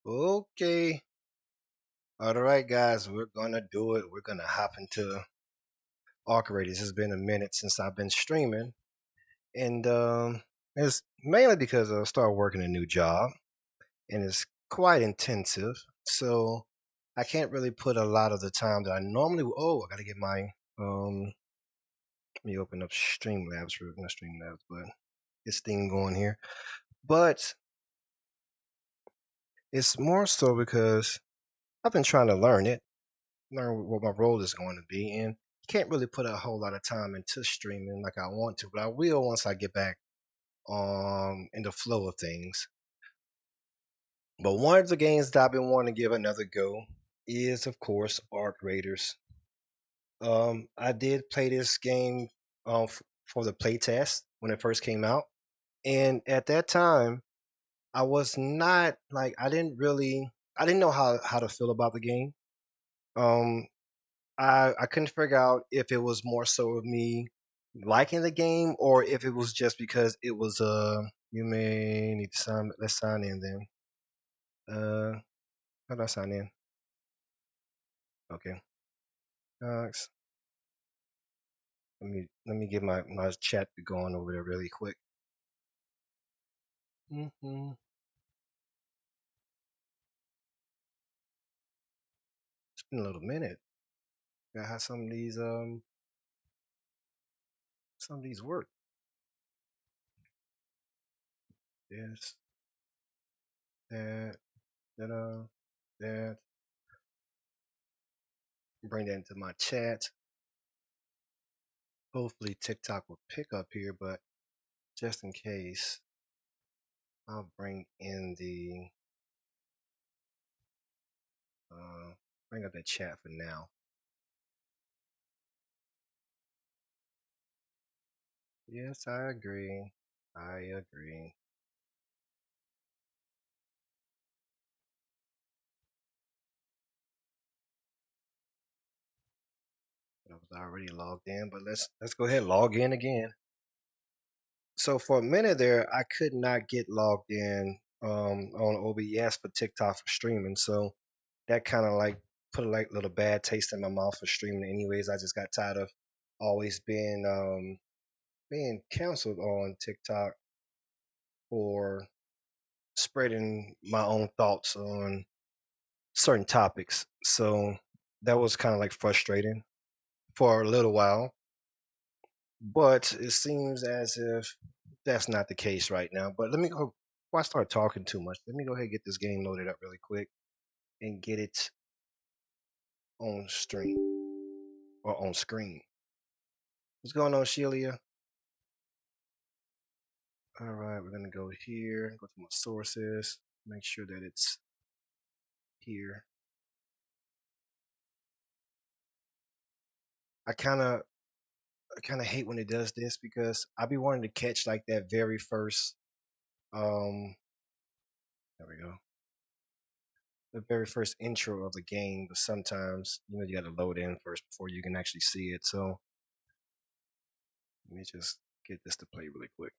Okay. All right, guys, we're gonna do it. We're gonna hop into Arc Raiders. It's been a minute since I've been streaming, and it's mainly because I started working a new job, and it's quite intensive. So I can't really put a lot of the time that I normally. Oh, I gotta get my Let me open up Streamlabs for not Streamlabs, but this thing going here. But it's more so because I've been trying to learn what my role is going to be, and can't really put a whole lot of time into streaming like I want to, but I will once I get back in the flow of things. But one of the games that I've been wanting to give another go is, of course, Arc Raiders. I did play this game for the playtest when it first came out, and at that time, I was not like I didn't know how to feel about the game. Um, I couldn't figure out if it was more so of me liking the game or if it was just because it was you may need to sign let's sign in then. How do I sign in? Okay. Alex. Let me get my chat going over there really quick. hmm It's been a little minute. Got how some of these work. Yes, that, that that. Bring that into my chat. Hopefully TikTok will pick up here, but just in case, I'll uh, bring up the chat for now. Yes, I agree. I agree. I was already logged in, but let's go ahead and log in again. So for a minute there, I could not get logged in on OBS for TikTok for streaming. So that kind of like put a like little bad taste in my mouth for streaming. Anyways, I just got tired of always being canceled on TikTok for spreading my own thoughts on certain topics. So that was kind of like frustrating for a little while. But it seems as if that's not the case right now. But let me go, before I start talking too much, let me go ahead and get this game loaded up really quick and get it on stream or on screen. What's going on, Shelia? All right, we're going to go here, go to my sources, make sure that it's here. I kind of I kind of hate when it does this because I be wanting to catch like that very first um there we go, the very first intro of the game, but sometimes you got to load in first before you can actually see it. So let me just get this to play really quick.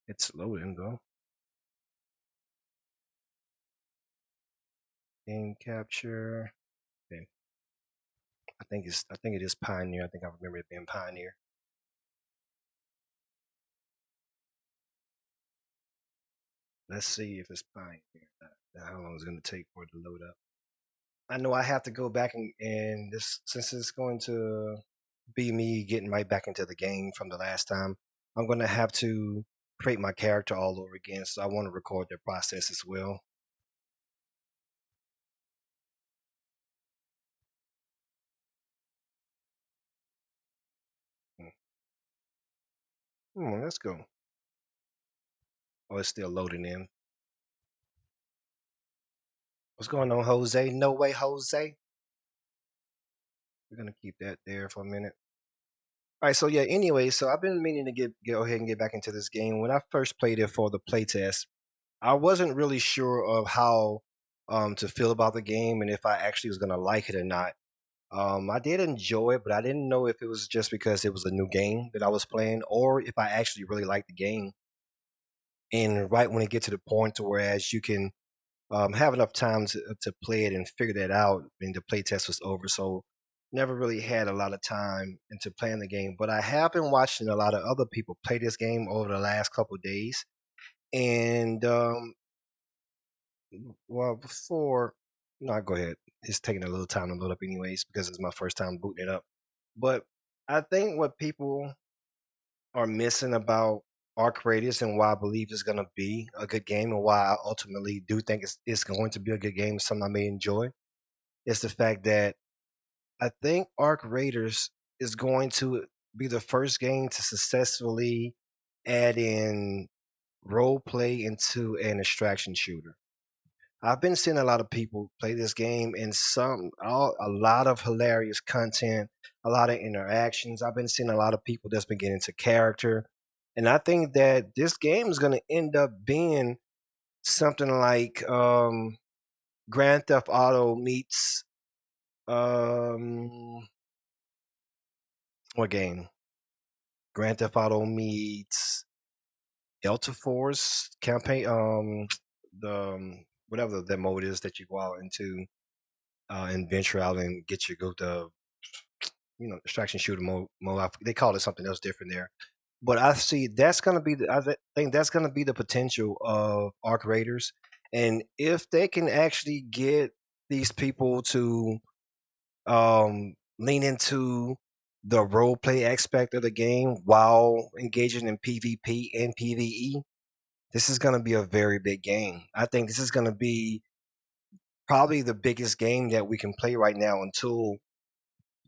It's loading though. Game capture. Okay. I think it is Pioneer. I think I remember it being Pioneer. Let's see if it's Pioneer. How long is it going to take for it to load up? I know I have to go back and this since it's going to be me getting right back into the game from the last time. I'm going to have to create my character all over again, so I want to record that process as well. Let's go. Oh, it's still loading in. What's going on, Jose? No way, Jose. We're gonna keep that there for a minute. All right, so yeah. Anyway, so I've been meaning to go ahead and get back into this game. When I first played it for the playtest, I wasn't really sure of how to feel about the game and if I actually was gonna like it or not. I did enjoy it, but I didn't know if it was just because it was a new game that I was playing, or if I actually really liked the game. And right when it get to the point to whereas you can have enough time to play it and figure that out, and the play test was over. So never really had a lot of time into playing the game. But I have been watching a lot of other people play this game over the last couple of days. And well, before no, go ahead. It's taking a little time to load up, anyways, because it's my first time booting it up. But I think what people are missing about Arc Radius and why I believe it's going to be a good game and why I ultimately do think it's going to be a good game, something I may enjoy, is the fact that I think Arc Raiders is going to be the first game to successfully add in role play into an extraction shooter. I've been seeing a lot of people play this game and a lot of hilarious content, a lot of interactions. I've been seeing a lot of people that's been getting into character. And I think that this game is going to end up being something like Grand Theft Auto meets um what game? Grand Theft Auto meets Delta Force campaign the whatever the mode is that you go out into and venture out and get your go to extraction shooter mode. They call it something else different there, but I see that's gonna be think that's gonna be the potential of Arc Raiders, and if they can actually get these people to lean into the role play aspect of the game while engaging in PvP and PvE, this is gonna be a very big game. I think this is gonna be probably the biggest game that we can play right now until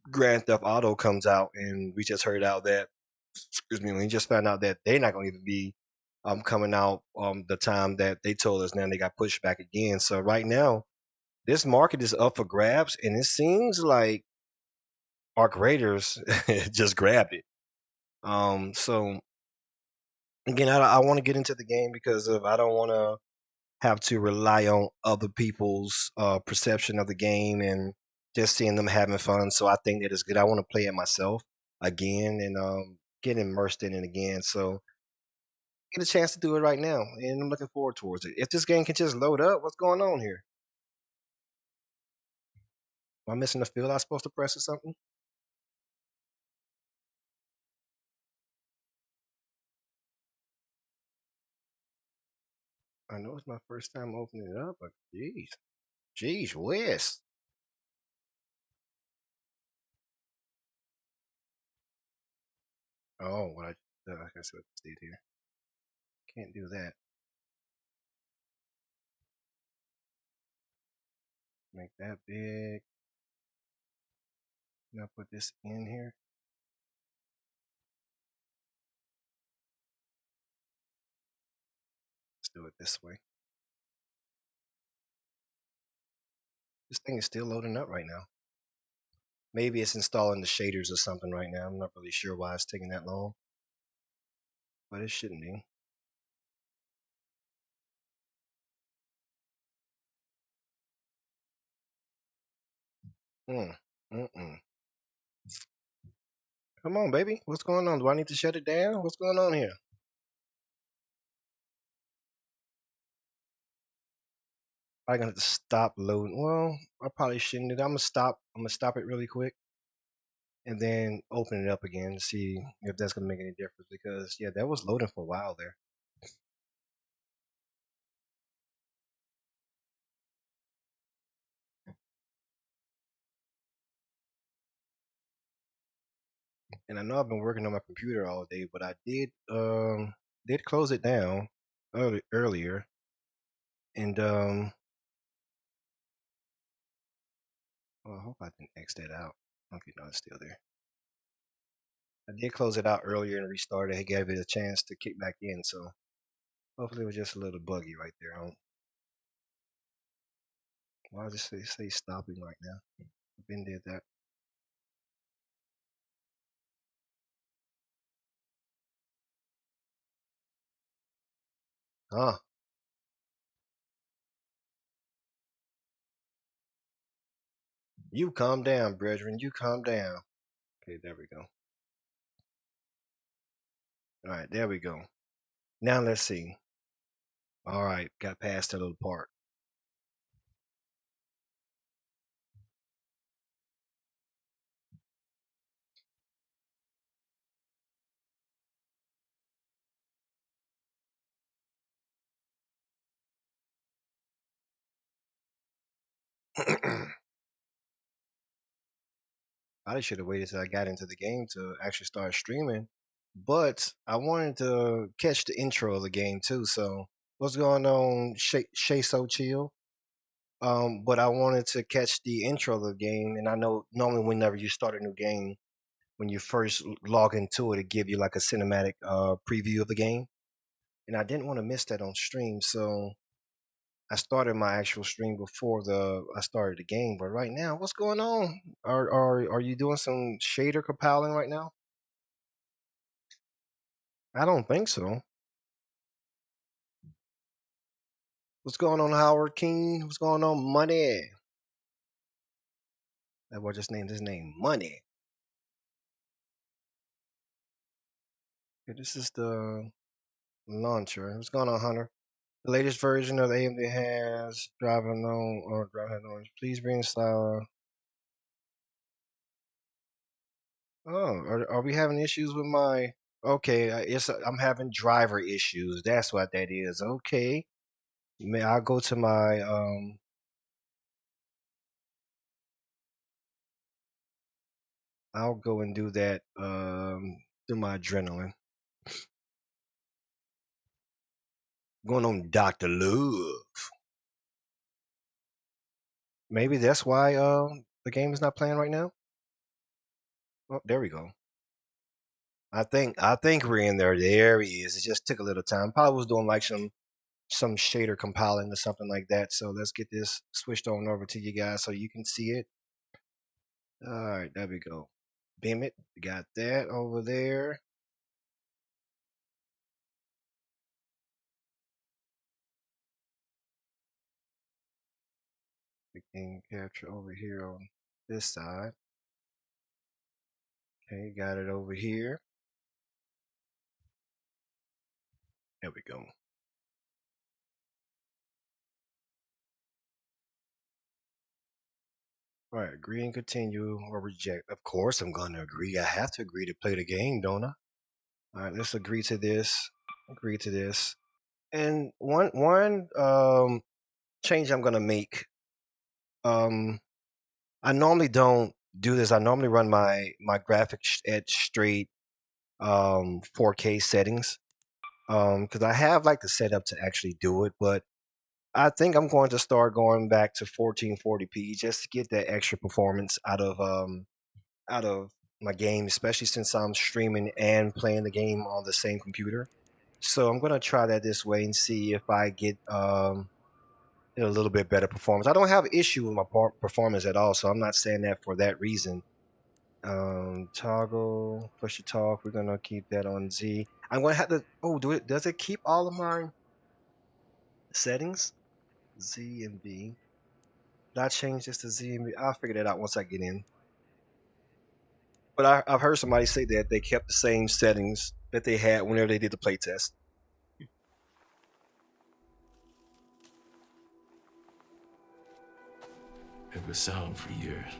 Grand Theft Auto comes out, and we just heard out that, excuse me, we just found out that they're not going to even be coming out the time that they told us. Now they got pushed back again. So right now, this market is up for grabs, and it seems like Arc Raiders just grabbed it. So again, I want to get into the game because of I don't want to have to rely on other people's perception of the game and just seeing them having fun. So I think that it's good. I want to play it myself again and get immersed in it again. So get a chance to do it right now, and I'm looking forward towards it. If this game can just load up, what's going on here? Am I missing the field I'm supposed to press or something? I know it's my first time opening it up, but jeez, Wes. Oh, what I guess what I just did here. Can't do that. Make that big. Now put this in here. Let's do it this way. This thing is still loading up right now. Maybe it's installing the shaders or something right now. I'm not really sure why it's taking that long, but it shouldn't be. Mm, mm-mm. Come on, baby. What's going on? Do I need to shut it down? What's going on here? I'm gonna have to stop loading. Well, I probably shouldn't. I'm gonna stop. I'm gonna stop it really quick and then open it up again to see if that's gonna make any difference. Because yeah, that was loading for a while there. And I know I've been working on my computer all day, but I did close it down earlier, and well, I hope I didn't X that out. Okay, no, it's still there. I did close it out earlier and restarted. It gave it a chance to kick back in, so hopefully it was just a little buggy right there. Why does it say stopping right now? I've been did that. Ah, you calm down, brethren. You calm down. Okay, there we go. All right, there we go. Now let's see. All right, got past that little part. I should have waited till I got into the game to actually start streaming. But I wanted to catch the intro of the game too. So what's going on, Shay So Chill? But I wanted to catch the intro of the game, and I know normally whenever you start a new game, when you first log into it, it give you like a cinematic preview of the game, and I didn't want to miss that on stream, so I started my actual stream before the I started the game. But right now, what's going on? Are you doing some shader compiling right now? I don't think so. What's going on, Howard King? What's going on, Money? That boy just named his name Money. Okay, this is the launcher. What's going on, Hunter? The latest version of the AMD has driving on or driving on. Please reinstall. Oh, are we having issues with my? Okay, I'm having driver issues. That's what that is. Okay, may I go to my I'll go and do that through my adrenaline. Going on Doctor Love. Maybe that's why the game is not playing right now. Oh, there we go. I think we're in there. There he is. It just took a little time. Probably was doing like some shader compiling or something like that. So let's get this switched on over to you guys so you can see it. All right, there we go. Beam it. We got that over there. We can capture over here on this side. Okay, got it over here. There we go. All right, agree and continue or reject. Of course, I'm going to agree. I have to agree to play the game, don't I? All right, let's agree to this. Agree to this. And one change I'm gonna make. Um, I normally don't do this. I normally run my graphics at straight 4K settings because I have like the setup to actually do it. But I think I'm going to start going back to 1440p just to get that extra performance out of my game, especially since I'm streaming and playing the game on the same computer. So I'm gonna try that this way and see if I get a little bit better performance. I don't have an issue with my performance at all, so I'm not saying that for that reason. Toggle push to talk. We're gonna keep that on Z. I'm gonna have to. Oh, does it keep all of my settings? Z and B. Did I change this to Z and B? I'll figure that out once I get in. But I've heard somebody say that they kept the same settings that they had whenever they did the playtest. It was sound for years.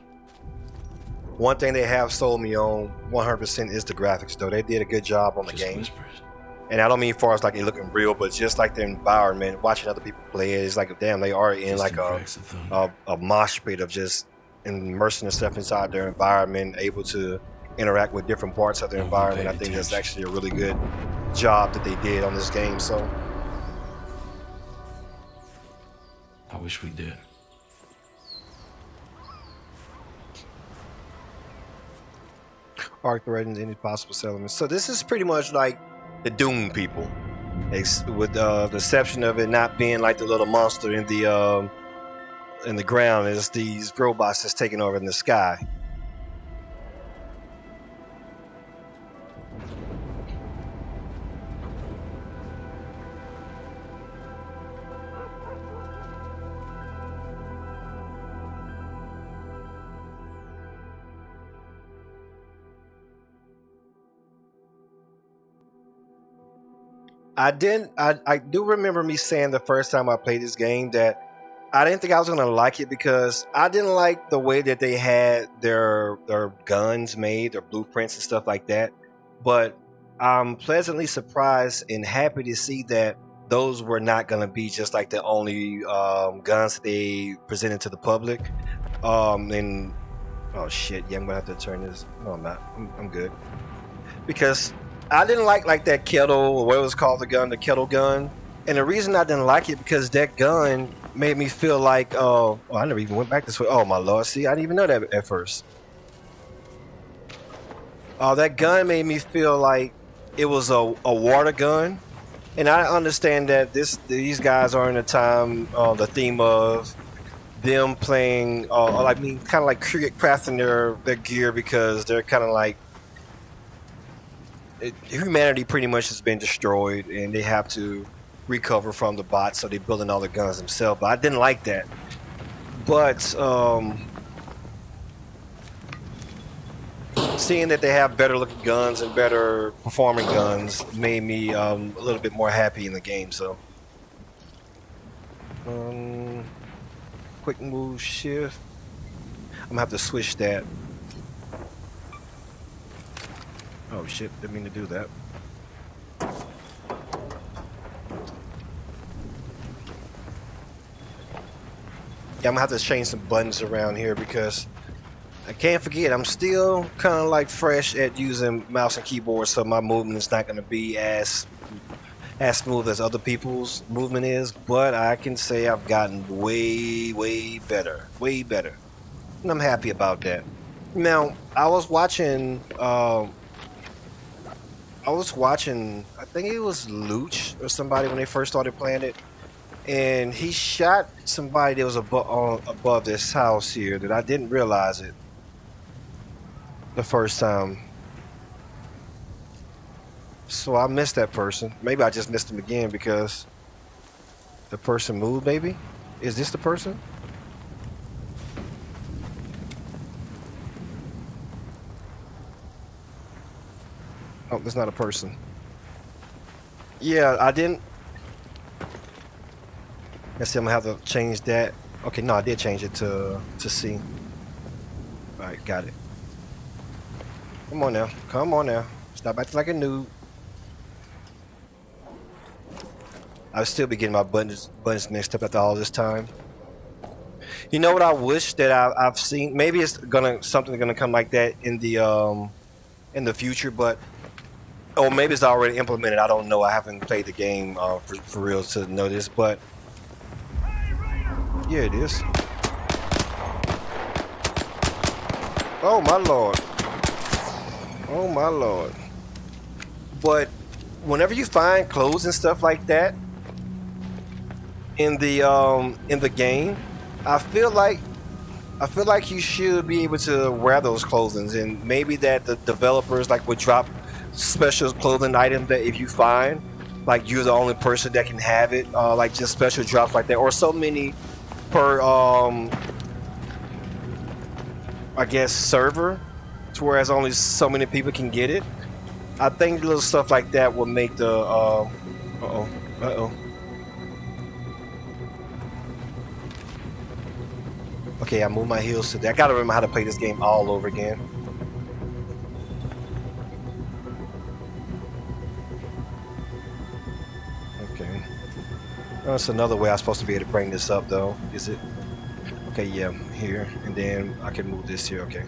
One thing they have sold me on 100% is the graphics, though. They did a good job on the Just game. whispers. And I don't mean far as like it looking real, but just like the environment, watching other people play it, it's like, damn, they are in like Distant cracks of thunder. a mosh pit of just immersing themselves inside their environment, able to interact with different parts of their No one environment. I paid think that's attention. actually a really good job that they did on this game. So I wish we did. arc threatens any possible settlements. So this is pretty much like the Doom people, with the exception of it not being like the little monster in the ground. It's these robots that's taking over in the sky. I didn't. I do remember me saying the first time I played this game that I didn't think I was gonna like it because I didn't like the way that they had their guns made, their blueprints and stuff like that. But I'm pleasantly surprised and happy to see that those were not gonna be just like the only guns that they presented to the public. And oh shit, yeah, I'm gonna have to turn this. No, I'm not. I'm good because I didn't like that kettle or what it was called the kettle gun. And the reason I didn't like it because that gun made me feel like oh I never even went back this way. Oh my lord, see I didn't even know that at first. That gun made me feel like it was a water gun. And I understand that these guys are in a time the theme of them playing I mean kind of like crafting their gear because they're kind of like humanity pretty much has been destroyed and they have to recover from the bots, so they're building all the guns themselves. But I didn't like that. But seeing that they have better looking guns and better performing guns made me a little bit more happy in the game. So quick move shift. I'm gonna have to switch that. Oh shit, didn't mean to do that. Yeah, I'm gonna have to change some buttons around here because I can't forget I'm still kind of like fresh at using mouse and keyboard, so my movement is not gonna be as smooth as other people's movement is. But I can say I've gotten way better, and I'm happy about that. Now I was watching. I think it was Luch or somebody when they first started playing it. And he shot somebody that was above this house here that I didn't realize it the first time. So I missed that person. Maybe I just missed him again because the person moved, maybe? Is this the person? Oh, that's not a person. Yeah, I didn't. Let's see, I'm gonna have to change that. Okay, no, I did change it to C. All right, got it. Come on now. Stop acting like a noob. I'll still be getting my buttons mixed up after all this time. You know what I wish that I've seen? Maybe it's something gonna come like that in the future, but or maybe it's already implemented. I don't know. I haven't played the game for real to know this, but. Yeah, it is. Oh my lord. Oh my lord. But whenever you find clothes and stuff like that in the game, I feel like you should be able to wear those clothing, and maybe that the developers like would drop special clothing items that if you find, like you're the only person that can have it, like just special drops like that, or so many per I guess server, to whereas only so many people can get it. I think little stuff like that will make the okay, I moved my heels today. I gotta remember how to play this game all over again. Okay. That's another way I'm supposed to be able to bring this up though, is it? Okay, yeah, here, and then I can move this here, okay.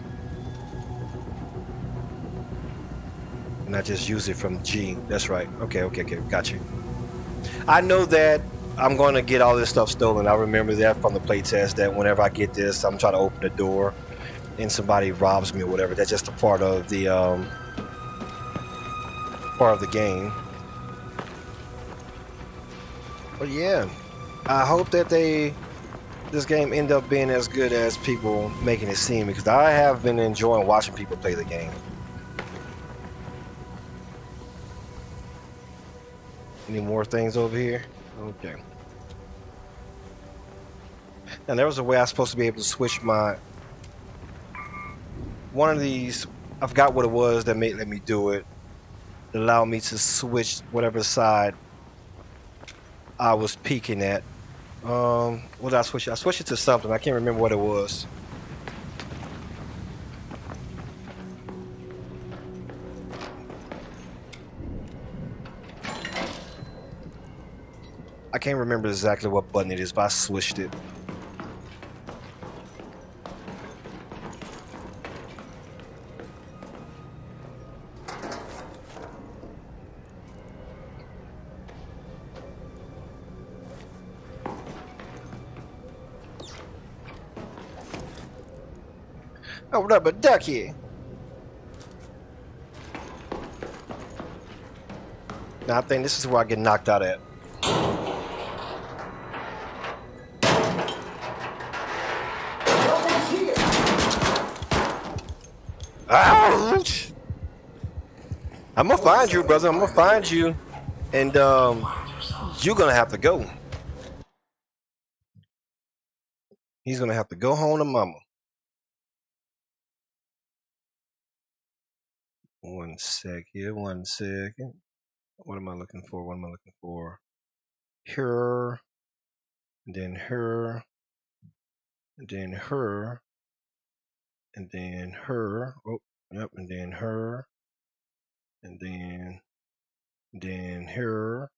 And I just use it from G, that's right. Okay, got you. I know that I'm going to get all this stuff stolen. I remember that from the playtest, that whenever I get this, I'm trying to open the door and somebody robs me or whatever. That's just a part of the game. But yeah, I hope that this game end up being as good as people making it seem, because I have been enjoying watching people play the game. Any more things over here? Okay. And there was a way I was supposed to be able to switch one of these. I forgot what it was that let me do it. It allowed me to switch whatever side I was peeking at. What did I switch it? I switched it to something. I can't remember what it was. I can't remember exactly what button it is, but I switched it. Oh, rubber ducky. Now I think this is where I get knocked out at. Ouch! I'm gonna find you, brother. I'm gonna find you, and you're gonna have to go. He's gonna have to go home to mama. One sec here. 1 second. What am I looking for? What am I looking for? Her, and then her, and then her, and then her. Oh, yep, and then her, and then her.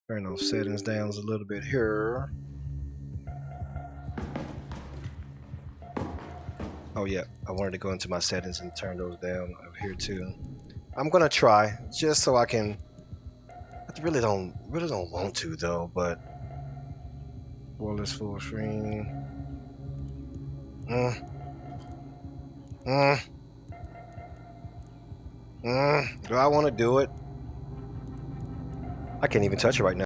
Turn those settings down a little bit here. Oh yeah, I wanted to go into my settings and turn those down over here too. I'm gonna try just so I can. I really don't want to though, but wireless full screen. Do I want to do it? I can't even touch it right now.